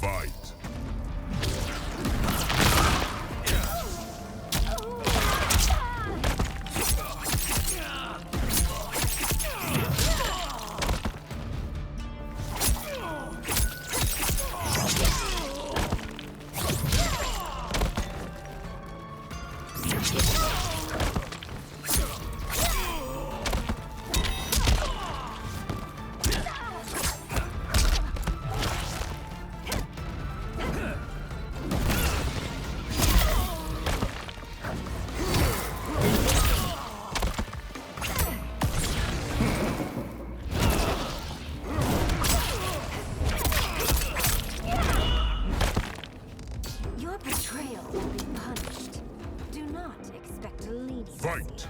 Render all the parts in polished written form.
Fight. Your betrayal will be punished. Do not expect leniency. Fight.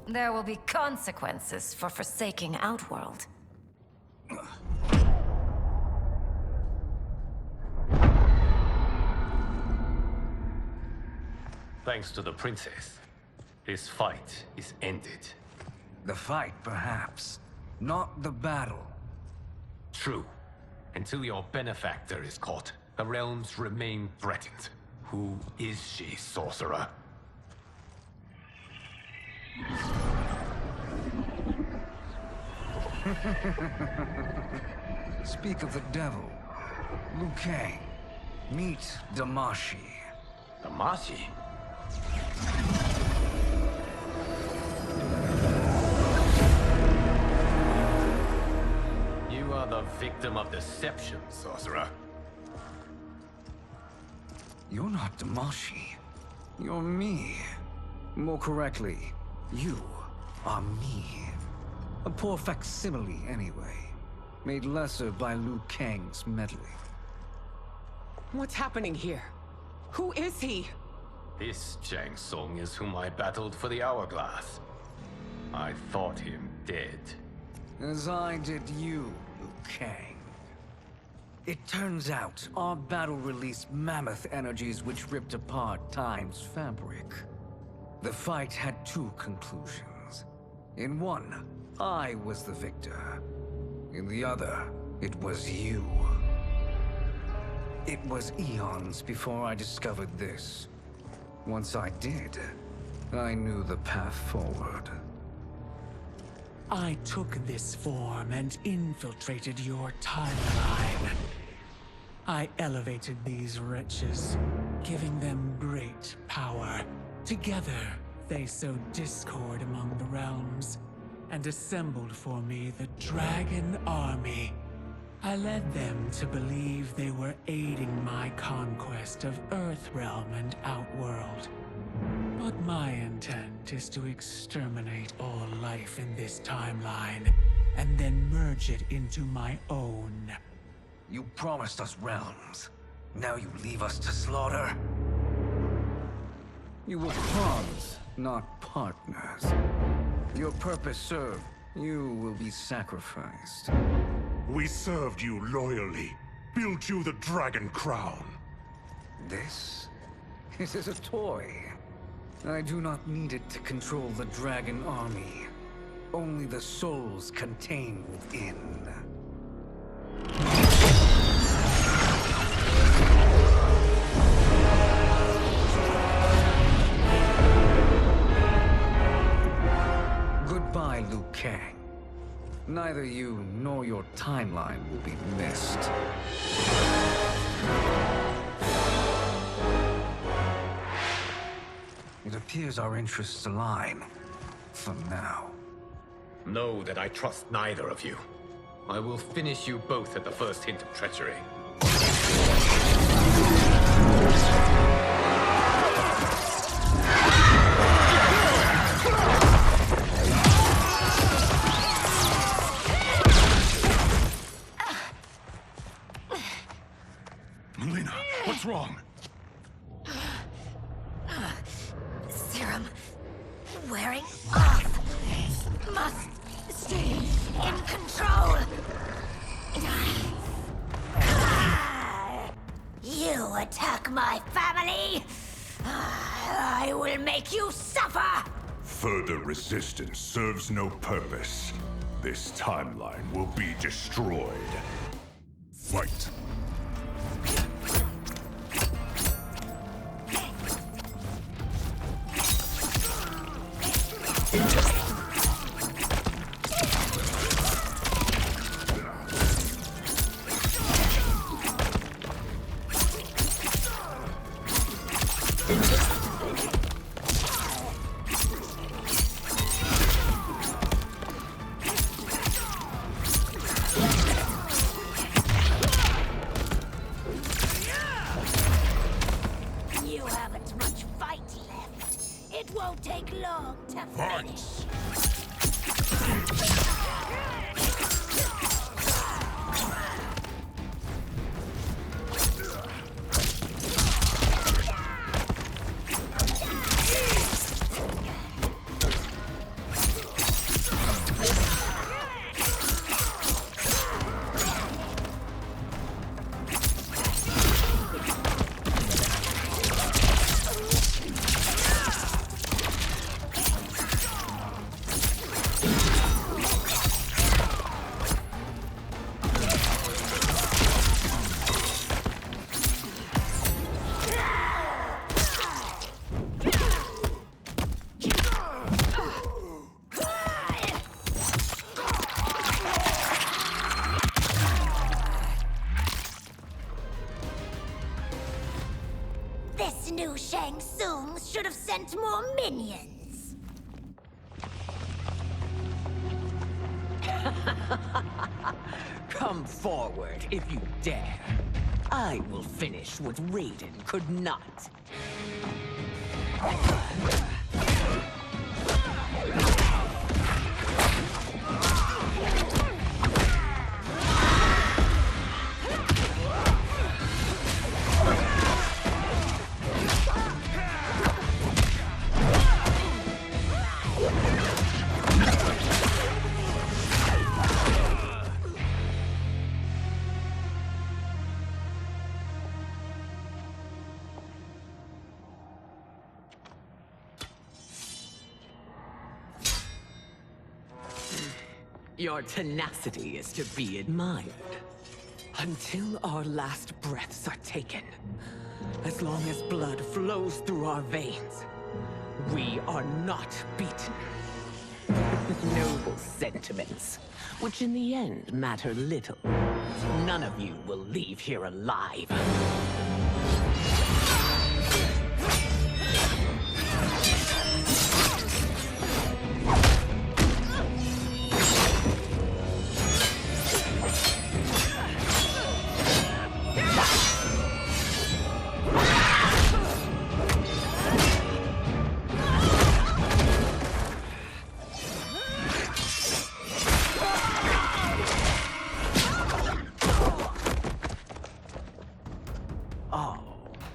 There will be consequences for forsaking Outworld. Thanks to the princess, this fight is ended. The fight, perhaps. Not the battle. True. Until your benefactor is caught, the realms remain threatened. Who is she, sorcerer? Speak of the devil. Liu Kang. Meet Damashi. Damashi? You are the victim of deception, sorcerer. You're not Damashi. You're me. More correctly, you are me. A poor facsimile, anyway. Made lesser by Liu Kang's meddling. What's happening here? Who is he? This Shang Tsung is whom I battled for the Hourglass. I thought him dead. As I did you, Liu Kang. It turns out our battle released mammoth energies which ripped apart time's fabric. The fight had two conclusions. In one, I was the victor. In the other, it was you. It was eons before I discovered this. Once I did, I knew the path forward. I took this form and infiltrated your timeline. I elevated these wretches, giving them great power. Together, they sowed discord among the realms, and assembled for me the Dragon Army. I led them to believe they were aiding my conquest of Earthrealm and Outworld. But my intent is to exterminate all life in this timeline, and then merge it into my own. You promised us realms. Now you leave us to slaughter? You were pawns, not partners. Your purpose served. You will be sacrificed. We served you loyally. Built you the Dragon Crown. This? This is a toy. I do not need it to control the Dragon Army. Only the souls contained within. Goodbye, Liu Kang. Neither you nor your timeline will be missed. It appears our interests align. For now. Know that I trust neither of you. I will finish you both at the first hint of treachery. Melina, what's wrong? Serum wearing off. Must stay in control. You attack my family. I will make you suffer. Further resistance serves no purpose. This timeline will be destroyed. Fight. You haven't much fight left. It won't take long to finish. This new Shang Tsung should have sent more minions. Come forward if you dare. I will finish what Raiden could not. Your tenacity is to be admired. Until our last breaths are taken, as long as blood flows through our veins, we are not beaten. Noble sentiments, which in the end matter little. None of you will leave here alive.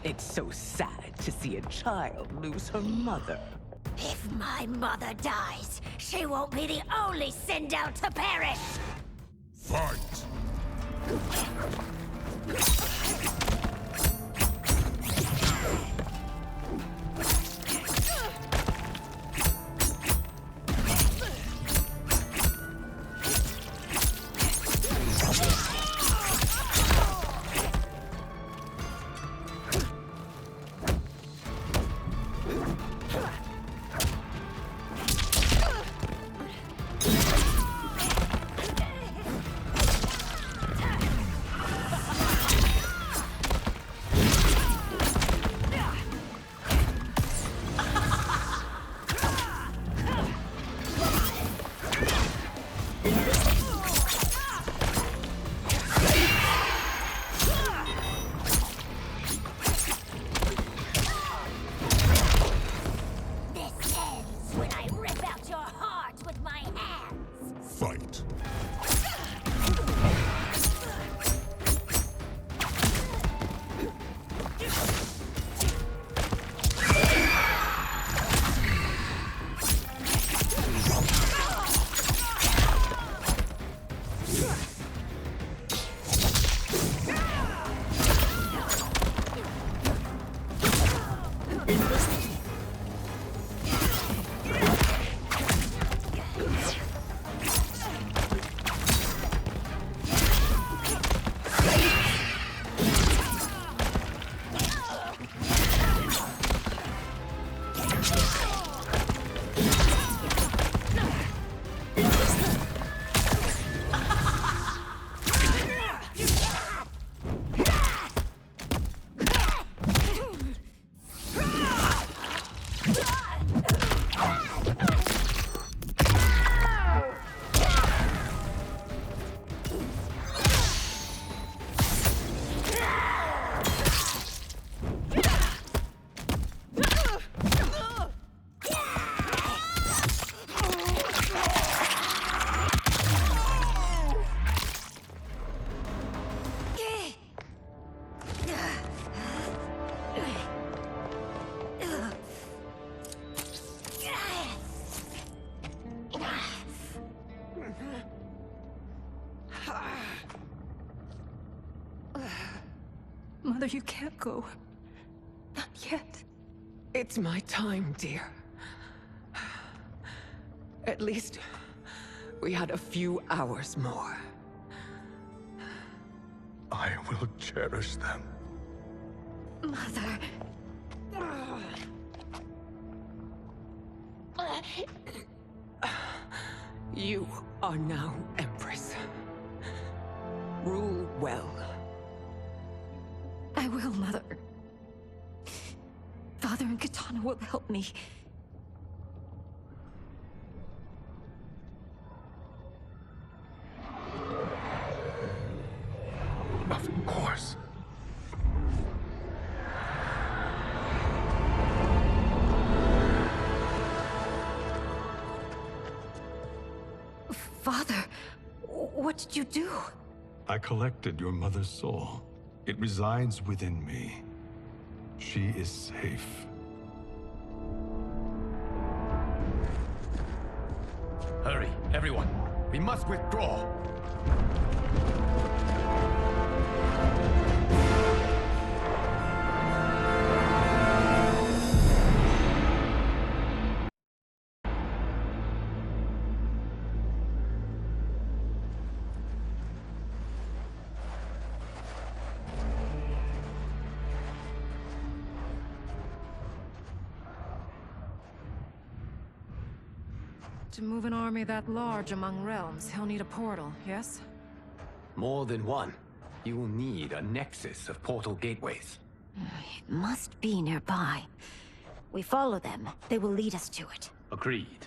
It's so sad to see a child lose her mother. If my mother dies, she won't be the only send out to perish. Fight! Fight. Mother, you can't go. Not yet. It's my time, dear. At least we had a few hours more. I will cherish them. Mother. You are now Empress. Rule well. I will, Mother. Father and Katana will help me. Of course. Father, what did you do? I collected your mother's soul. It resides within me. She is safe. Hurry, everyone. We must withdraw. To move an army that large among realms, he'll need a portal, yes? More than one. You will need a nexus of portal gateways. It must be nearby. We follow them. They will lead us to it. Agreed.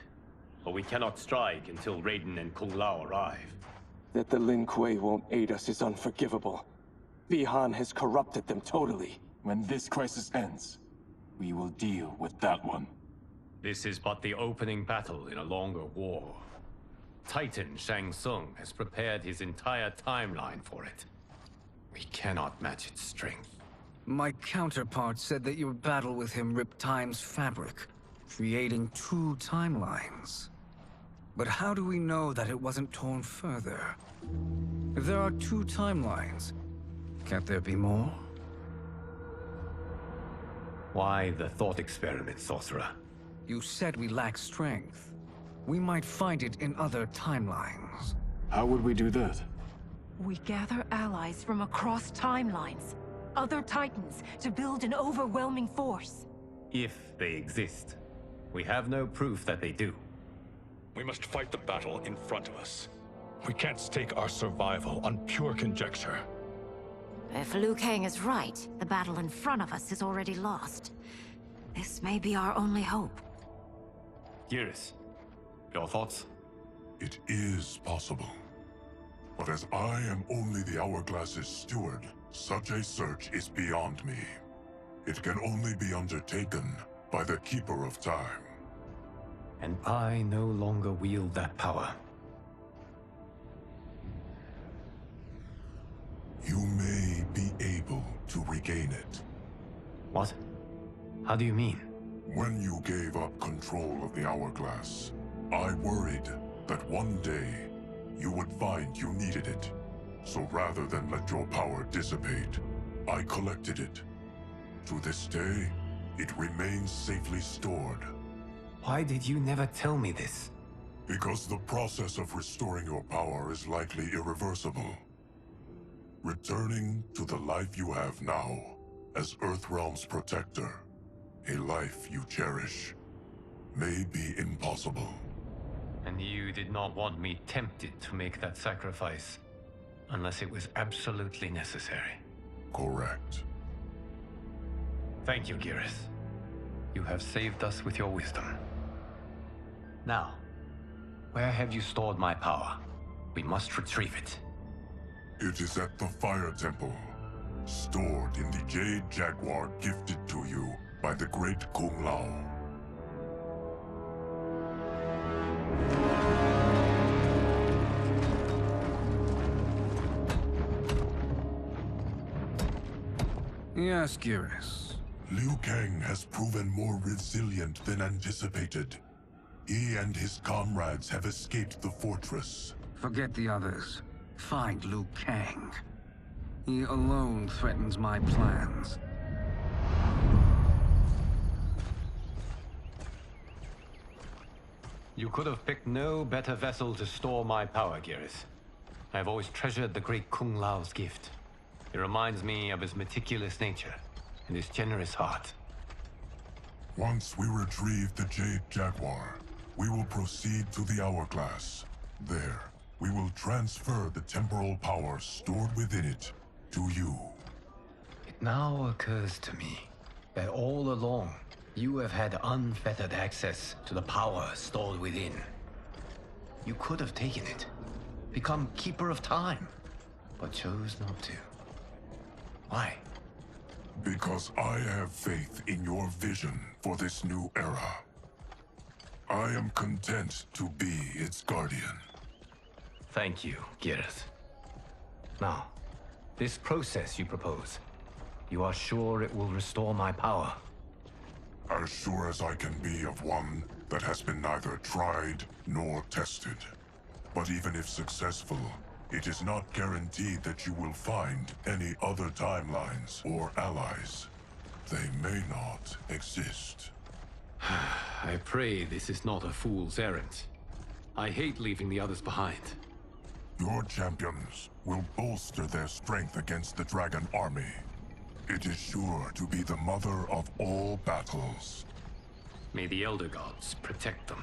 But we cannot strike until Raiden and Kung Lao arrive. That the Lin Kuei won't aid us is unforgivable. Bihan has corrupted them totally. When this crisis ends, we will deal with that one. This is but the opening battle in a longer war. Titan Shang Tsung has prepared his entire timeline for it. We cannot match its strength. My counterpart said that your battle with him ripped time's fabric, creating two timelines. But how do we know that it wasn't torn further? If there are two timelines, can't there be more? Why the thought experiment, Sorcerer? You said we lack strength. We might find it in other timelines. How would we do that? We gather allies from across timelines, other Titans, to build an overwhelming force. If they exist. We have no proof that they do. We must fight the battle in front of us. We can't stake our survival on pure conjecture. If Liu Kang is right, the battle in front of us is already lost. This may be our only hope. Geras, your thoughts? It is possible. But as I am only the Hourglass's steward, such a search is beyond me. It can only be undertaken by the Keeper of Time. And I no longer wield that power. What? How do you mean? When you gave up control of the hourglass, I worried that one day you would find you needed it. So rather than let your power dissipate, I collected it. To this day, it remains safely stored. Why did you never tell me this? Because the process of restoring your power is likely irreversible. Returning to the life you have now, as Earthrealm's protector, a life you cherish, may be impossible. And you did not want me tempted to make that sacrifice, unless it was absolutely necessary. Correct. Thank you, Geras. You have saved us with your wisdom. Now, where have you stored my power? We must retrieve it. It is at the Fire Temple, stored in the Jade Jaguar gifted to you by the great Kung Lao. Yes, Geras. Liu Kang has proven more resilient than anticipated. He and his comrades have escaped the fortress. Forget the others. Find Liu Kang. He alone threatens my plans. You could have picked no better vessel to store my power, Geras. I have always treasured the great Kung Lao's gift. It reminds me of his meticulous nature and his generous heart. Once we retrieve the Jade Jaguar, we will proceed to the Hourglass. There, we will transfer the temporal power stored within it to you. It now occurs to me that all along, you have had unfettered access to the power stored within. You could have taken it, become Keeper of Time, but chose not to. Why? Because I have faith in your vision for this new era. I am content to be its guardian. Thank you, Geras. Now, this process you propose, you are sure it will restore my power? As sure as I can be of one that has been neither tried nor tested. But even if successful, it is not guaranteed that you will find any other timelines or allies. They may not exist. I pray this is not a fool's errand. I hate leaving the others behind. Your champions will bolster their strength against the Dragon Army. It is sure to be the mother of all battles. May the Elder Gods protect them.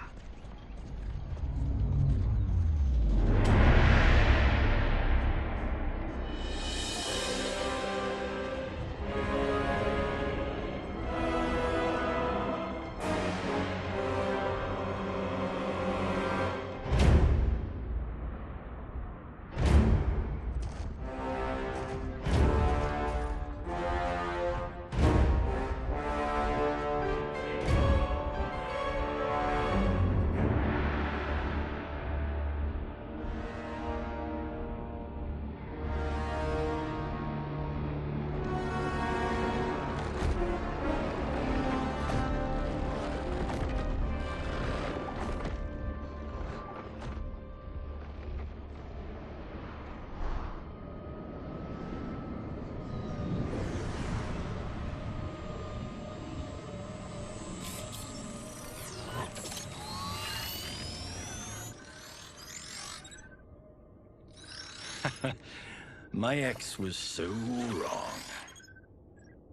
My ex was so wrong.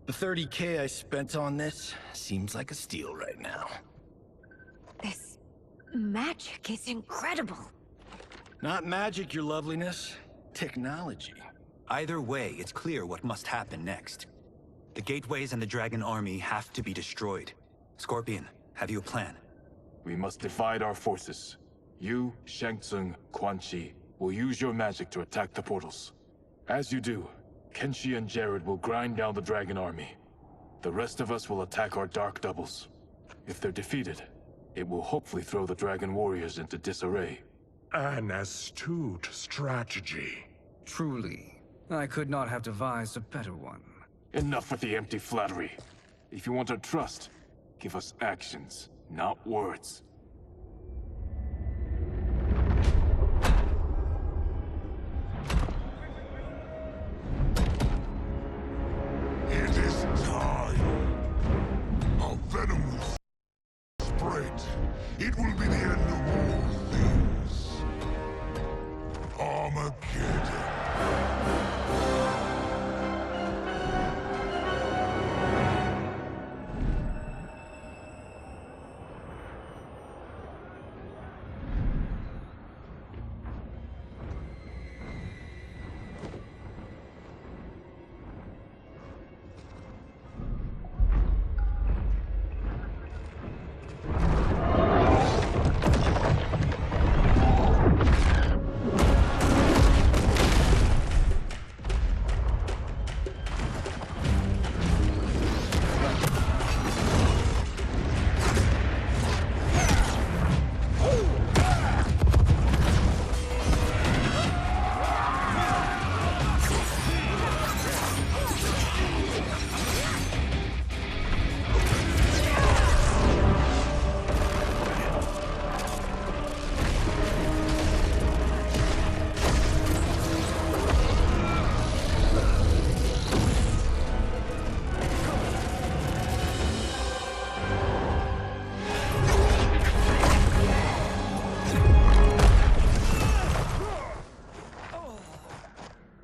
The 30K I spent on this seems like a steal right now. This magic is incredible. Not magic, your loveliness. Technology. Either way, it's clear what must happen next. The gateways and the Dragon Army have to be destroyed. Scorpion, have you a plan? We must divide our forces. You, Shang Tsung, Quan Chi will use your magic to attack the portals. As you do, Kenshi and Jared will grind down the Dragon Army. The rest of us will attack our Dark Doubles. If they're defeated, it will hopefully throw the Dragon Warriors into disarray. An astute strategy. Truly, I could not have devised a better one. Enough with the empty flattery. If you want our trust, give us actions, not words. It is time. Our venom will spread. It will be the end of all things. Armageddon.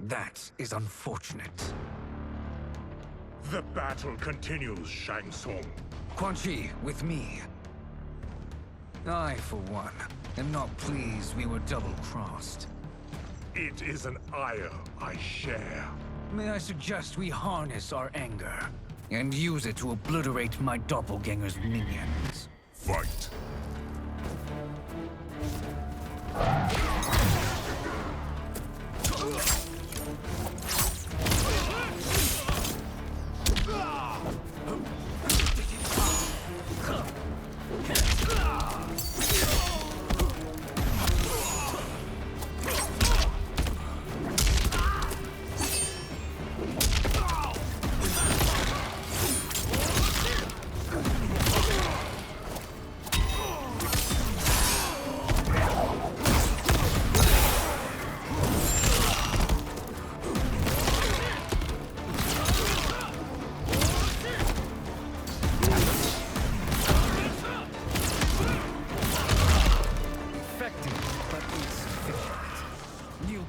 That is unfortunate. The battle continues, Shang Tsung. Quan Chi, with me. I, for one, am not pleased we were double-crossed. It is an ire I share. May I suggest we harness our anger and use it to obliterate my doppelganger's minions? Fight.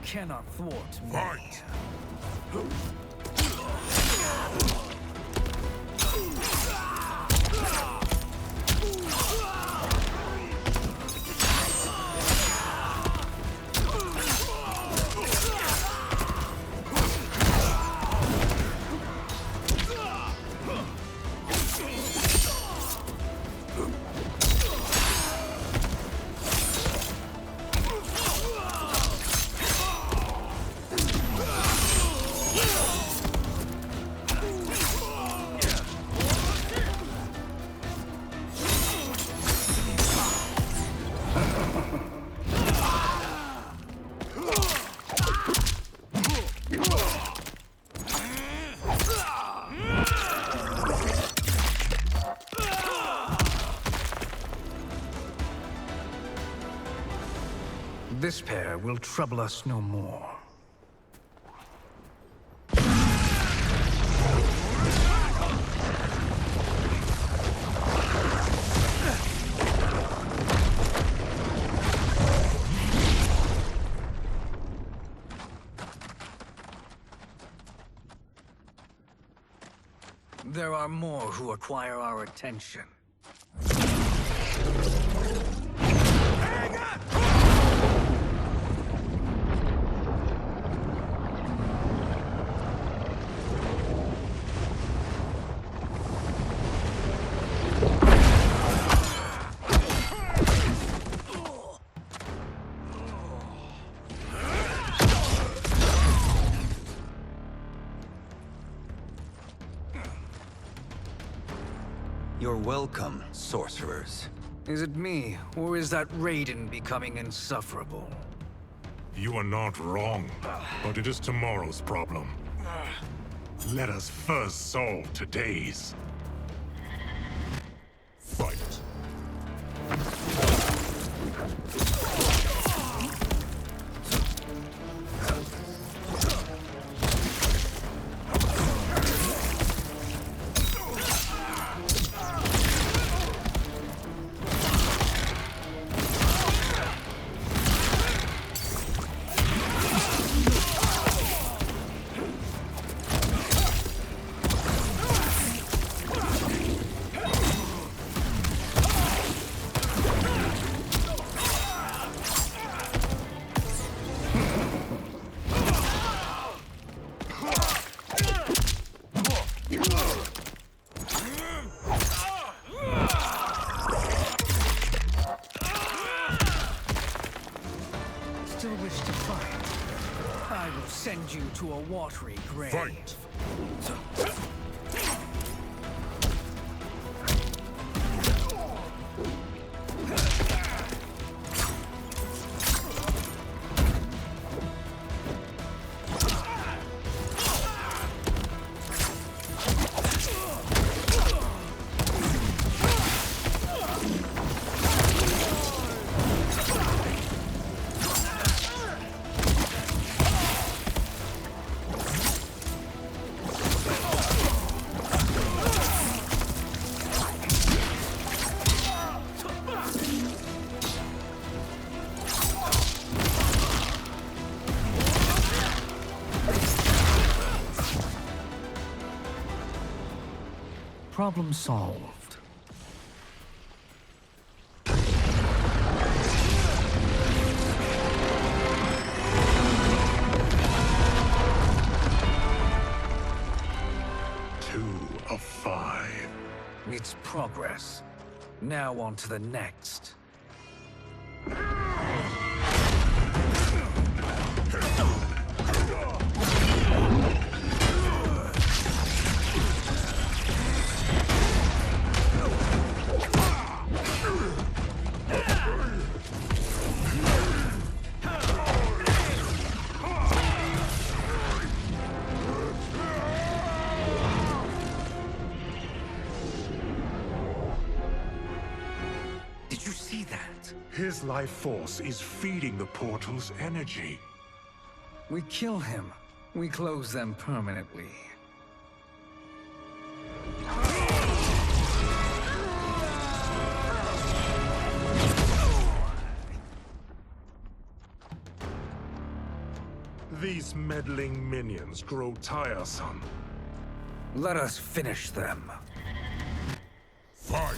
Cannot thwart me. Fight! This pair will trouble us no more. There are more who acquire our attention. You're welcome, sorcerers. Is it me, or is that Raiden becoming insufferable? You are not wrong, but it is tomorrow's problem. Let us first solve today's. Fine. I will send you to a watery grave. Fight! Problem solved. Two of 5. It's progress. Now on to the next. Did you see that? His life force is feeding the portal's energy. We kill him. We close them permanently. These meddling minions grow tiresome. Let us finish them. Fight!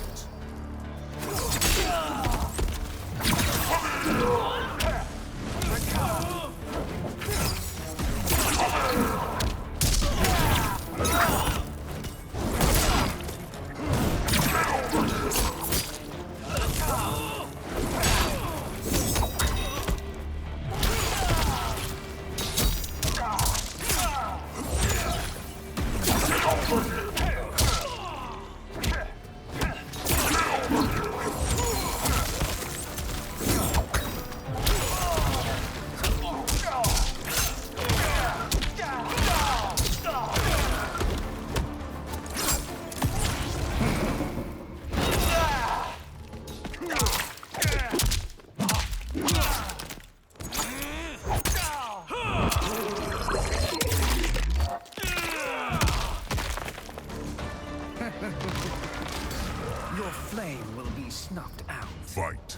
Your flame will be snuffed out. Fight!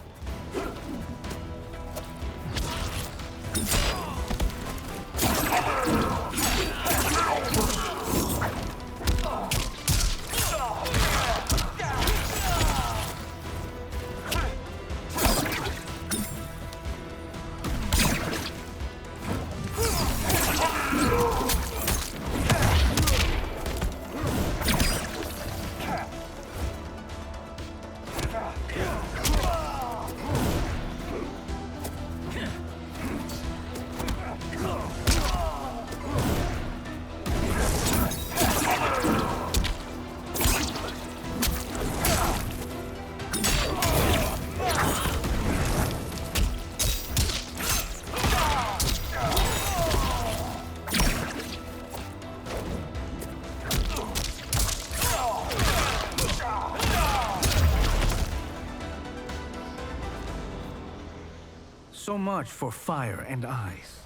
So much for fire and ice.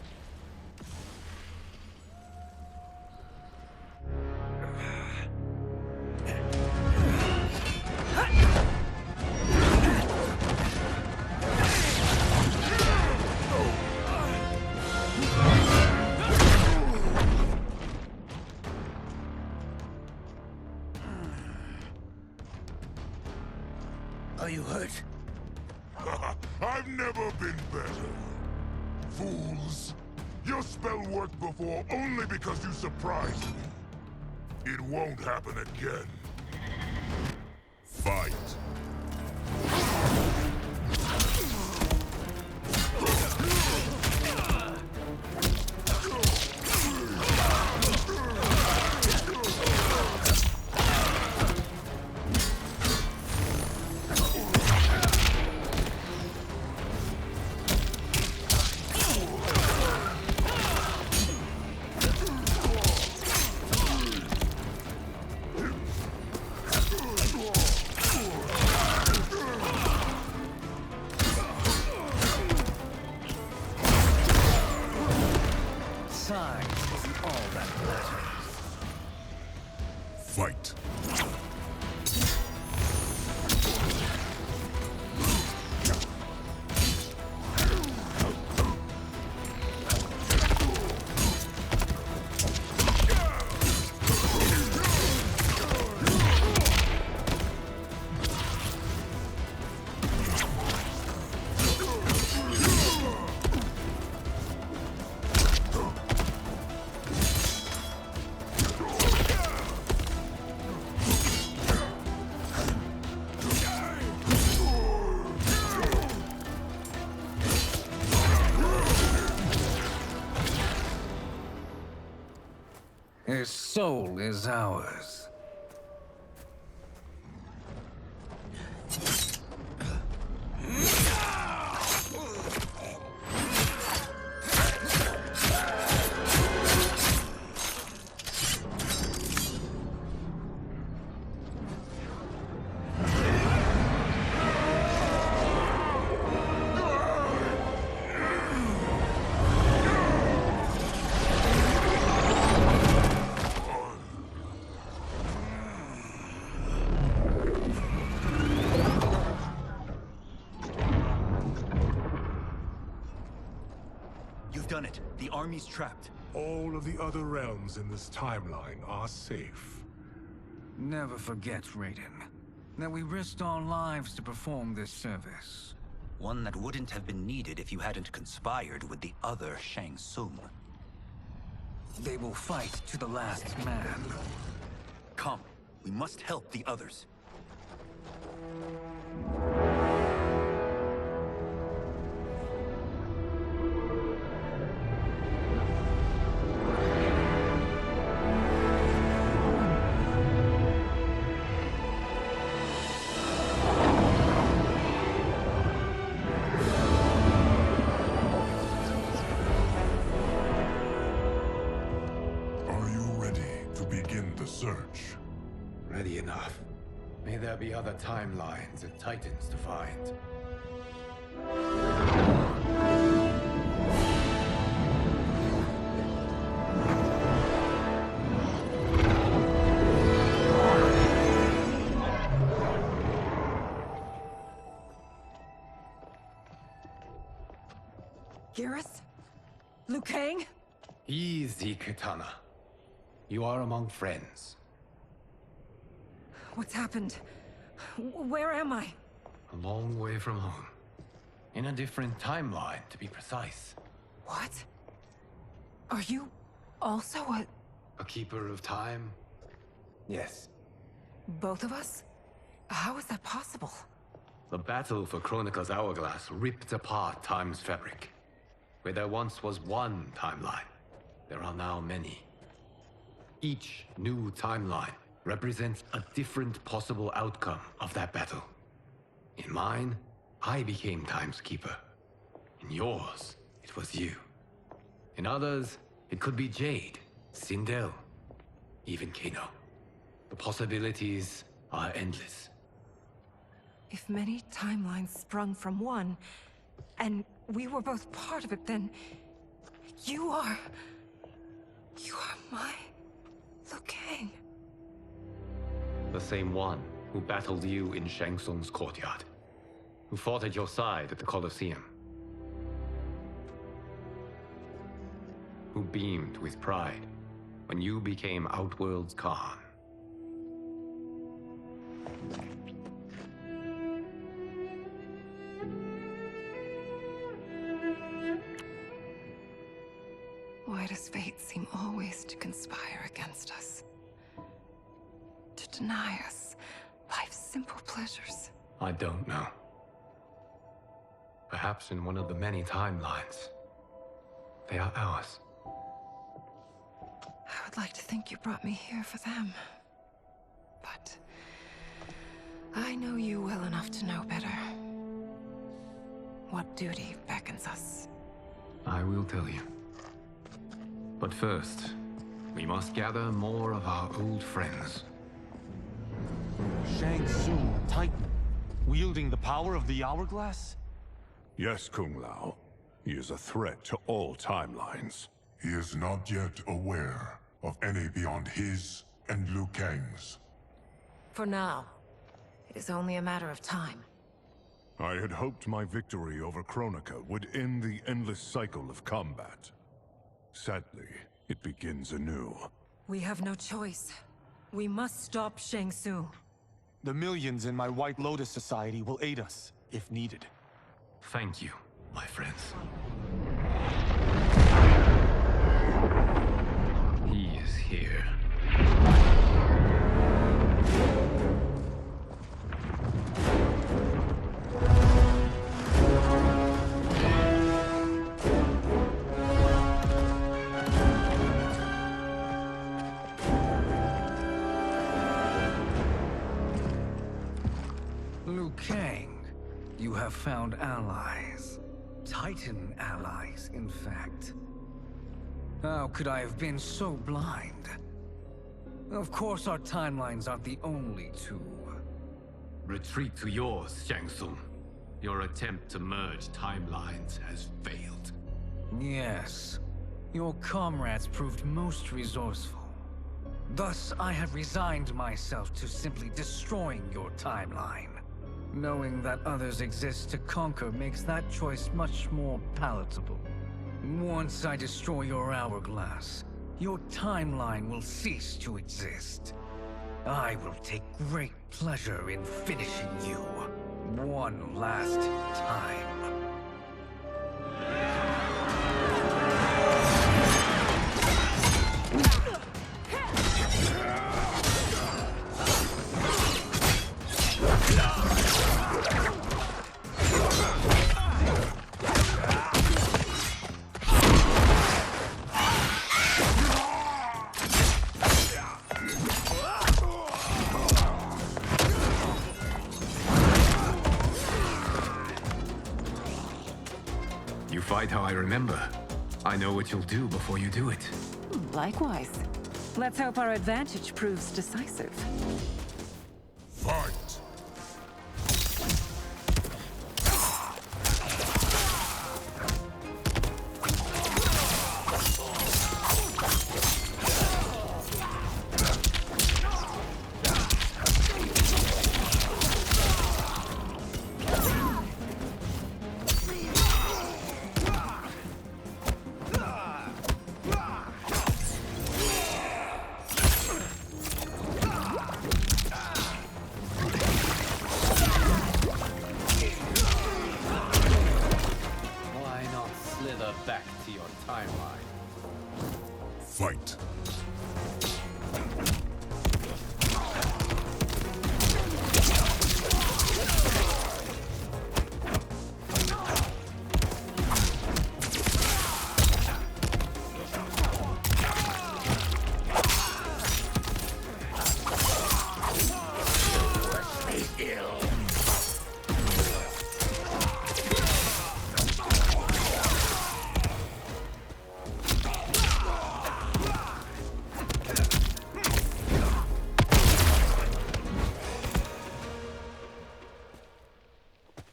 Are you hurt? I've never been better. Fools. Your spell worked before only because you surprised me. It won't happen again. Fight. size isn't all that matters. Fight. His soul is ours. You've done it. The army's trapped. All of the other realms in this timeline are safe. Never forget, Raiden, that we risked our lives to perform this service. One that wouldn't have been needed if you hadn't conspired with the other Shang Tsung. They will fight to the last man. Come, we must help the others. Are you ready to begin the search? Ready enough. May there be other timelines and titans to find. Geras? Liu Kang? Easy, Kitana. You are among friends. What's happened? Where am I? A long way from home. In a different timeline, to be precise. What? Are you also A keeper of time? Yes. both of us? How is that possible? The battle for Chronica's Hourglass ripped apart time's fabric. Where there once was one timeline, there are now many. Each new timeline represents a different possible outcome of that battle. In mine, I became Time's Keeper. In yours, it was you. In others, it could be Jade, Sindel, even Kano. The possibilities are endless. If many timelines sprung from one, and we were both part of it, then you are my Liu Kang. The same one who battled you in Shang Tsung's courtyard. Who fought at your side at the Colosseum. Who beamed with pride when you became Outworld's Khan. Why does fate seem always to conspire against us? To deny us life's simple pleasures? I don't know. Perhaps in one of the many timelines, they are ours. I would like to think you brought me here for them. But I know you well enough to know better. What duty beckons us? I will tell you. But first, we must gather more of our old friends. Shang Tsung, Titan, wielding the power of the Hourglass? Yes, Kung Lao. He is a threat to all timelines. He is not yet aware of any beyond his and Liu Kang's. For now, it is only a matter of time. I had hoped my victory over Kronika would end the endless cycle of combat. Sadly, it begins anew. We have no choice. We must stop Shang Tsung. The millions in my White Lotus Society will aid us, if needed. Thank you, my friends. He is here. Liu Kang, you have found allies. Titan allies, in fact. How could I have been so blind? Of course our timelines aren't the only two. Retreat to yours, Shang Tsung. Your attempt to merge timelines has failed. Yes. Your comrades proved most resourceful. Thus, I have resigned myself to simply destroying your timeline. Knowing that others exist to conquer makes that choice much more palatable. Once I destroy your hourglass, your timeline will cease to exist. I will take great pleasure in finishing you one last time. You fight how I remember. I know what you'll do before you do it. Likewise. Let's hope our advantage proves decisive. Fight! Why not slither back to your timeline? Fight!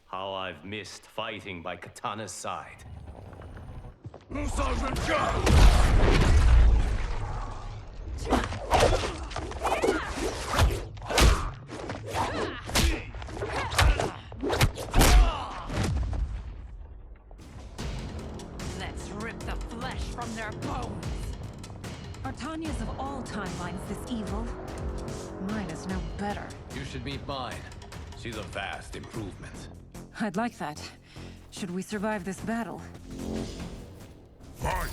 How I've missed fighting by Katana's side. Let's rip the flesh from their bones. Are Tanya's of all timelines this evil? Mine is no better. You should meet mine. She's a vast improvement. I'd like that. Should we survive this battle? Fight!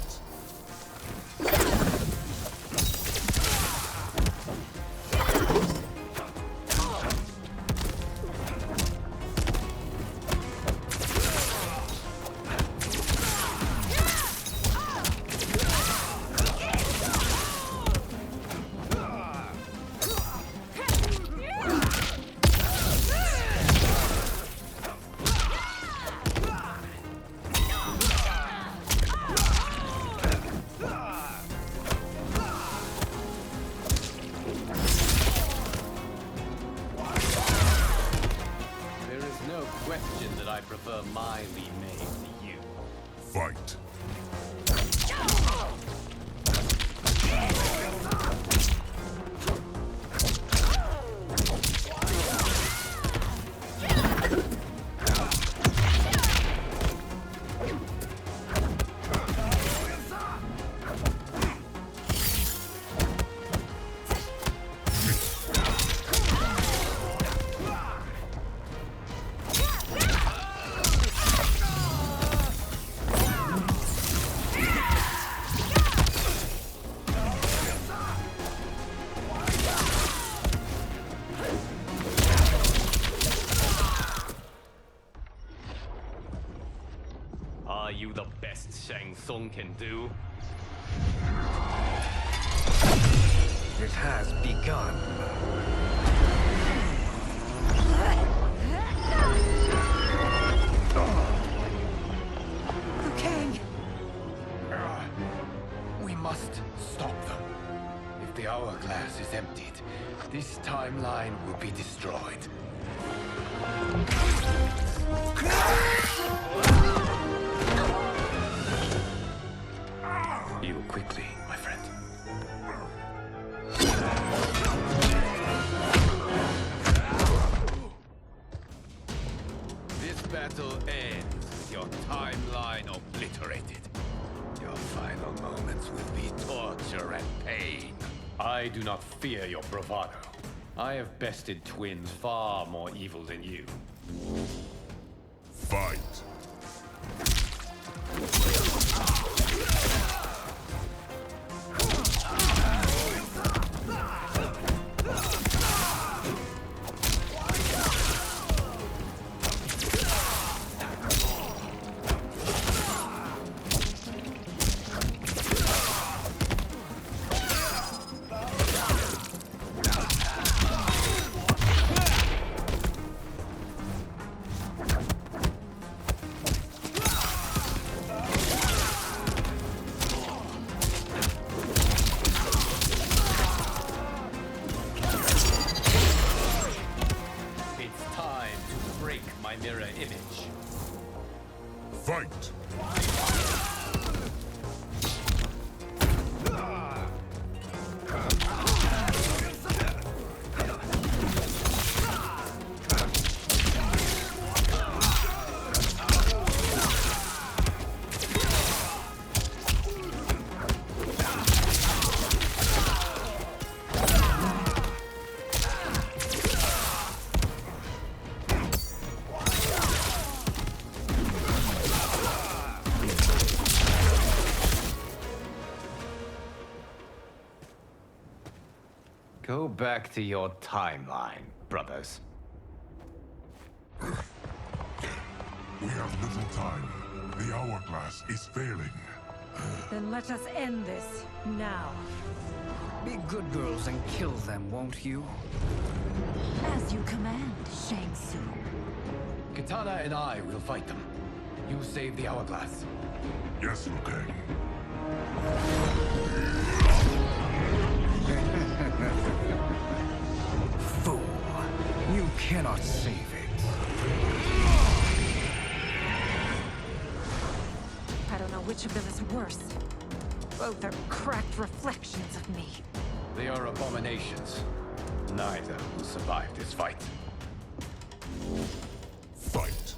There is no question that I prefer my Li Mei to you. Fight! Shang Tsung can do. It has begun. Liu Kang! We must stop them. If the hourglass is emptied, this timeline will be destroyed. Heal quickly, my friend. This battle ends with your timeline obliterated. Your final moments will be torture and pain. I do not fear your bravado. I have bested twins far more evil than you. Fight! mirror image. Fight! Go back to your timeline, brothers. We have little time. The hourglass is failing. Then let us end this, now. Be good girls and kill them, won't you? As you command, Shang Tsung. Katana and I will fight them. You save the hourglass. Yes, Liu Kang. Fool. You cannot save it. I don't know which of them is worse. Both are cracked reflections of me. They are abominations. Neither will survive this fight. Fight.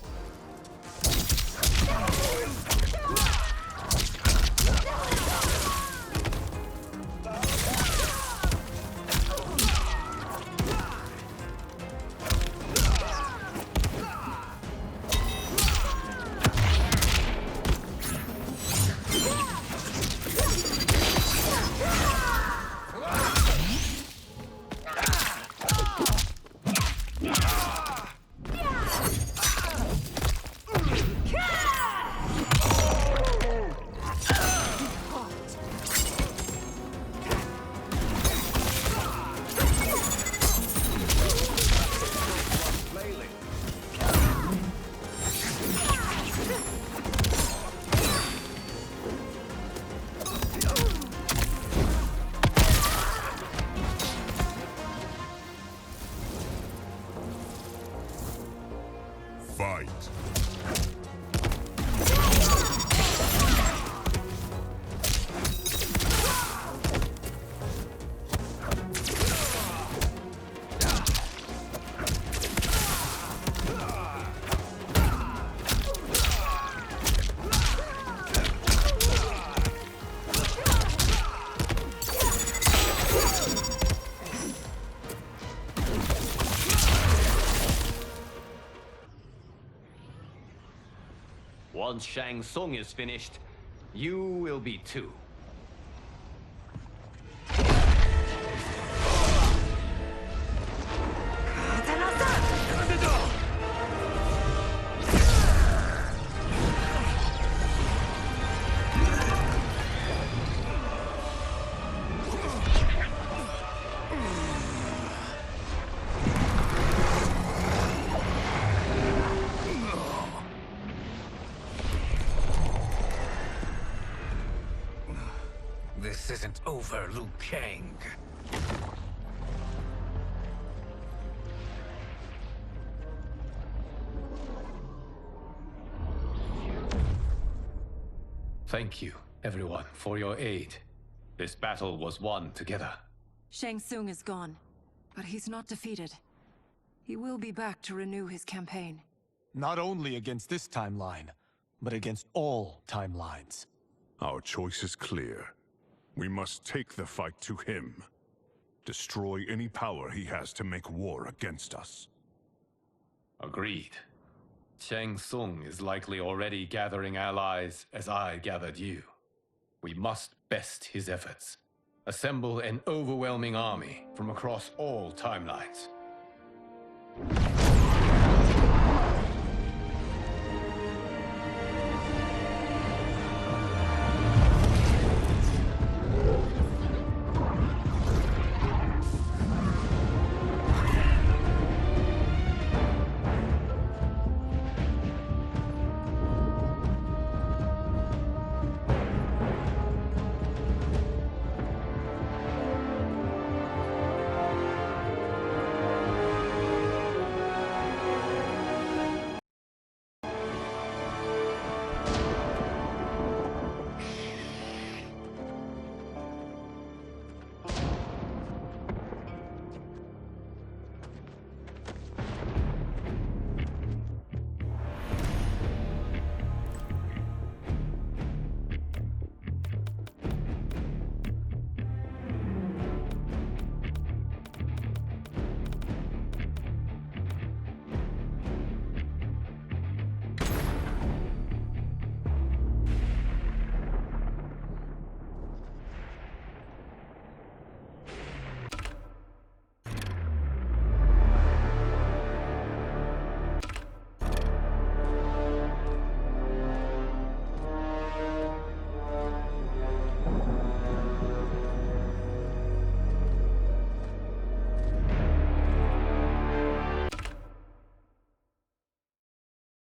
Fight. Once Shang Tsung is finished, you will be too. This isn't over, Liu Kang. Thank you, everyone, for your aid. This battle was won together. Shang Tsung is gone, but he's not defeated. He will be back to renew his campaign. Not only against this timeline, but against all timelines. Our choice is clear. We must take the fight to him. Destroy any power he has to make war against us. Agreed. Shang Tsung is likely already gathering allies as I gathered you. We must best his efforts. Assemble an overwhelming army from across all timelines.